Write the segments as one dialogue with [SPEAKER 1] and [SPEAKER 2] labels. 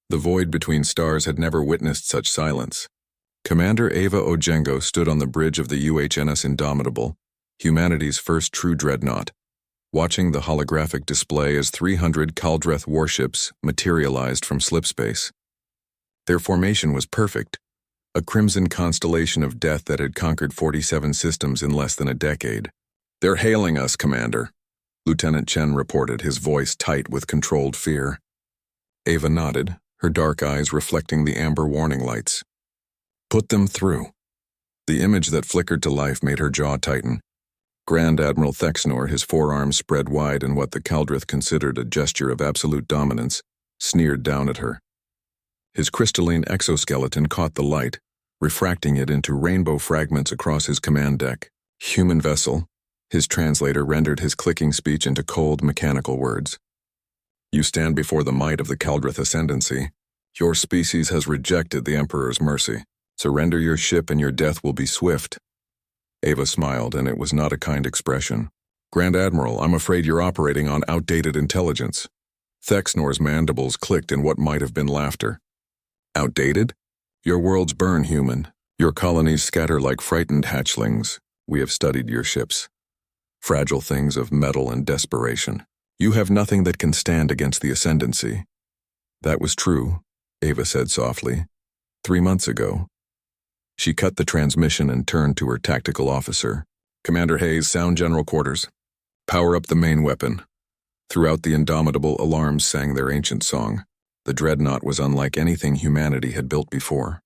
[SPEAKER 1] The void between stars had never witnessed such silence. Commander Ava Ojengo stood on the bridge of the UHNS Indomitable, humanity's first true dreadnought, watching the holographic display as 300 Kaldreth warships materialized from slipspace. Their formation was perfect, a crimson constellation of death that had conquered 47 systems in less than a decade. "They're hailing us, Commander," Lieutenant Chen reported, his voice tight with controlled fear. Ava nodded, her dark eyes reflecting the amber warning lights. "Put them through." The image that flickered to life made her jaw tighten. Grand Admiral Thexnor, his forearms spread wide in what the Kaldreth considered a gesture of absolute dominance, sneered down at her. His crystalline exoskeleton caught the light, refracting it into rainbow fragments across his command deck. "Human vessel," his translator rendered his clicking speech into cold, mechanical words. "You stand before the might of the Kaldreth Ascendancy. Your species has rejected the Emperor's mercy. Surrender your ship and your death will be swift." Ava smiled, and it was not a kind expression. "Grand Admiral, I'm afraid you're operating on outdated intelligence." Thexnor's mandibles clicked in what might have been laughter. "Outdated? Your worlds burn, human. Your colonies scatter like frightened hatchlings. We have studied your ships. Fragile things of metal and desperation. You have nothing that can stand against the Ascendancy." "That was true," Ava said softly. 3 months ago." She cut the transmission and turned to her tactical officer. "Commander Hayes, sound general quarters. Power up the main weapon." Throughout the Indomitable, alarms sang their ancient song. The Dreadnought was unlike anything humanity had built before.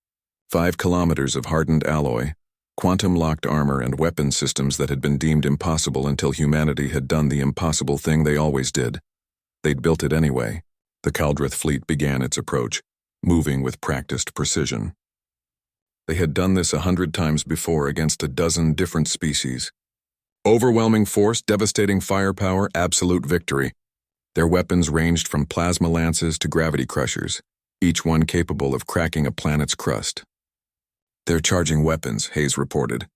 [SPEAKER 1] 5 kilometers of hardened alloy, quantum-locked armor, and weapon systems that had been deemed impossible until humanity had done the impossible thing they always did. They'd built it anyway. The Kaldreth fleet began its approach, moving with practiced precision. They had done this 100 times before against a dozen different species. Overwhelming force, devastating firepower, absolute victory. Their weapons ranged from plasma lances to gravity crushers, each one capable of cracking a planet's crust. "They're charging weapons," Hayes reported.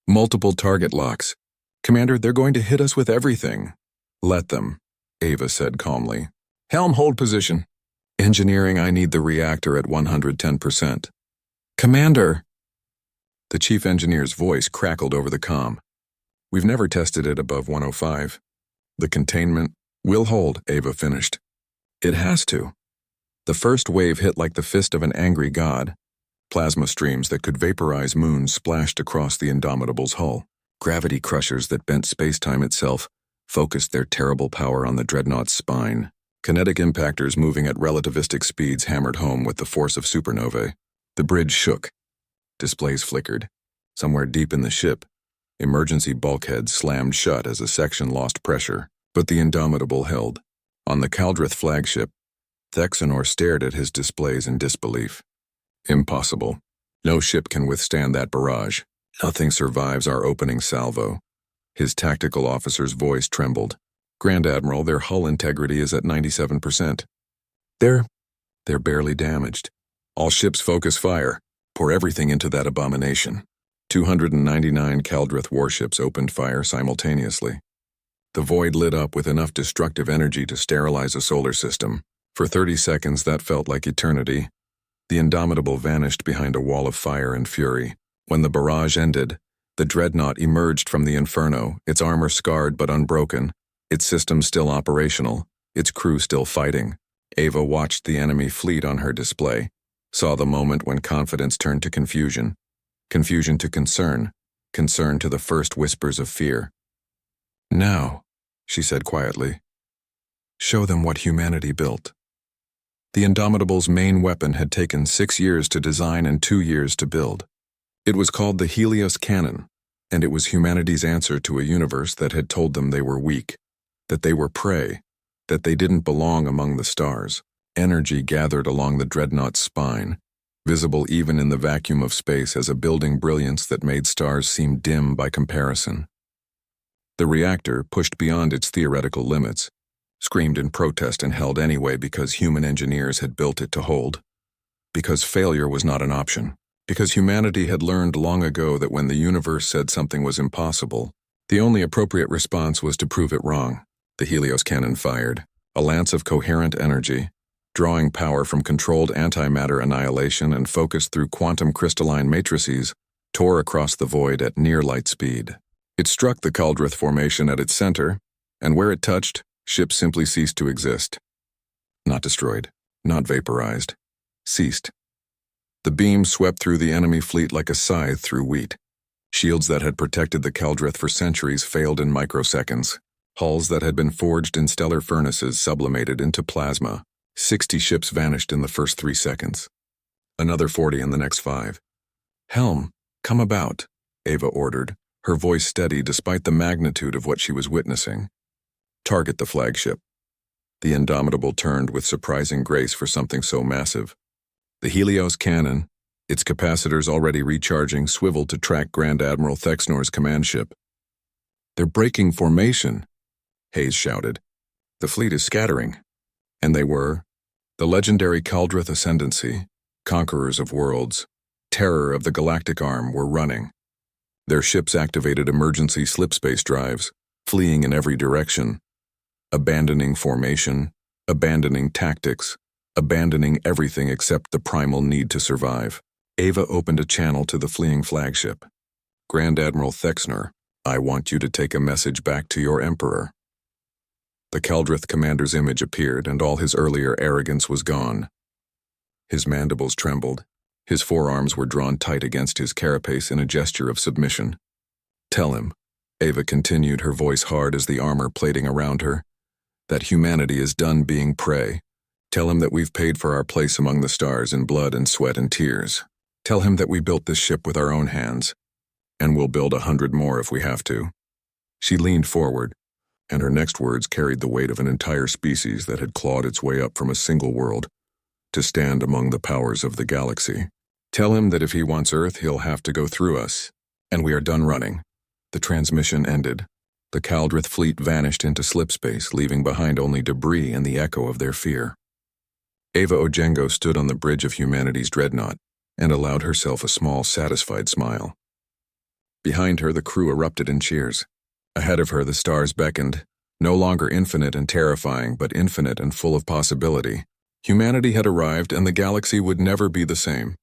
[SPEAKER 1] "Multiple target locks. Commander, they're going to hit us with everything." "Let them," Ava said calmly. "Helm, hold position." "Engineering, I need the reactor at 110%. "Commander!" The chief engineer's voice crackled over the comm. "We've never tested it above 105. The containment will hold," Ava finished. "It has to." The first wave hit like the fist of an angry god. Plasma streams that could vaporize moons splashed across the Indomitable's hull. Gravity crushers that bent space-time itself focused their terrible power on the Dreadnought's spine. Kinetic impactors moving at relativistic speeds hammered home with the force of supernovae. The bridge shook. Displays flickered. Somewhere deep in the ship, emergency bulkheads slammed shut as a section lost pressure, but the Indomitable held. On the Kaldreth flagship, Thexnor stared at his displays in disbelief. "Impossible. No ship can withstand that barrage. Nothing survives our opening salvo." His tactical officer's voice trembled. "Grand Admiral, their hull integrity is at 97%. They're barely damaged. All ships focus fire. Pour everything into that abomination." 299 Kaldreth warships opened fire simultaneously. The void lit up with enough destructive energy to sterilize a solar system. For 30 seconds that felt like eternity. The Indomitable vanished behind a wall of fire and fury. When the barrage ended, the Dreadnought emerged from the inferno, its armor scarred but unbroken, its systems still operational, its crew still fighting. Ava watched the enemy fleet on her display, saw the moment when confidence turned to confusion, confusion to concern, concern to the first whispers of fear. "Now," she said quietly, "show them what humanity built." The Indomitable's main weapon had taken 6 years to design and 2 years to build. It was called the Helios Cannon, and it was humanity's answer to a universe that had told them they were weak, that they were prey, that they didn't belong among the stars. Energy gathered along the Dreadnought's spine, visible even in the vacuum of space as a building brilliance that made stars seem dim by comparison. The reactor, pushed beyond its theoretical limits, screamed in protest and held anyway because human engineers had built it to hold. Because failure was not an option. Because humanity had learned long ago that when the universe said something was impossible, the only appropriate response was to prove it wrong. The Helios cannon fired, a lance of coherent energy, drawing power from controlled antimatter annihilation and focused through quantum crystalline matrices, tore across the void at near light speed. It struck the Caldrith formation at its center, and where it touched, ships simply ceased to exist. Not destroyed, not vaporized, ceased. The beam swept through the enemy fleet like a scythe through wheat. Shields that had protected the Caldrith for centuries failed in microseconds. Hulls that had been forged in stellar furnaces sublimated into plasma. 60 ships vanished in the first 3 seconds. Another 40 in the next 5. "Helm, come about," Ava ordered, her voice steady despite the magnitude of what she was witnessing. "Target the flagship." The Indomitable turned with surprising grace for something so massive. The Helios cannon, its capacitors already recharging, swiveled to track Grand Admiral Thexnor's command ship. "They're breaking formation," Hayes shouted. "The fleet is scattering." And they were. The legendary Caldrith Ascendancy, conquerors of worlds, terror of the Galactic arm, were running. Their ships activated emergency slipspace drives, fleeing in every direction, abandoning formation, abandoning tactics, abandoning everything except the primal need to survive. Ava opened a channel to the fleeing flagship. "Grand Admiral Thexnor, I want you to take a message back to your Emperor." The Caldrith commander's image appeared, and all his earlier arrogance was gone. His mandibles trembled. His forearms were drawn tight against his carapace in a gesture of submission. "Tell him," Ava continued, her voice hard as the armor plating around her, "that humanity is done being prey. Tell him that we've paid for our place among the stars in blood and sweat and tears. Tell him that we built this ship with our own hands, and we'll build 100 more if we have to." She leaned forward, and her next words carried the weight of an entire species that had clawed its way up from a single world to stand among the powers of the galaxy. "Tell him that if he wants Earth, he'll have to go through us, and we are done running." The transmission ended. The Caldrith fleet vanished into slipspace, leaving behind only debris and the echo of their fear. Ava Ojengo stood on the bridge of humanity's Dreadnought and allowed herself a small, satisfied smile. Behind her, the crew erupted in cheers. Ahead of her, the stars beckoned, no longer infinite and terrifying, but infinite and full of possibility. Humanity had arrived, and the galaxy would never be the same.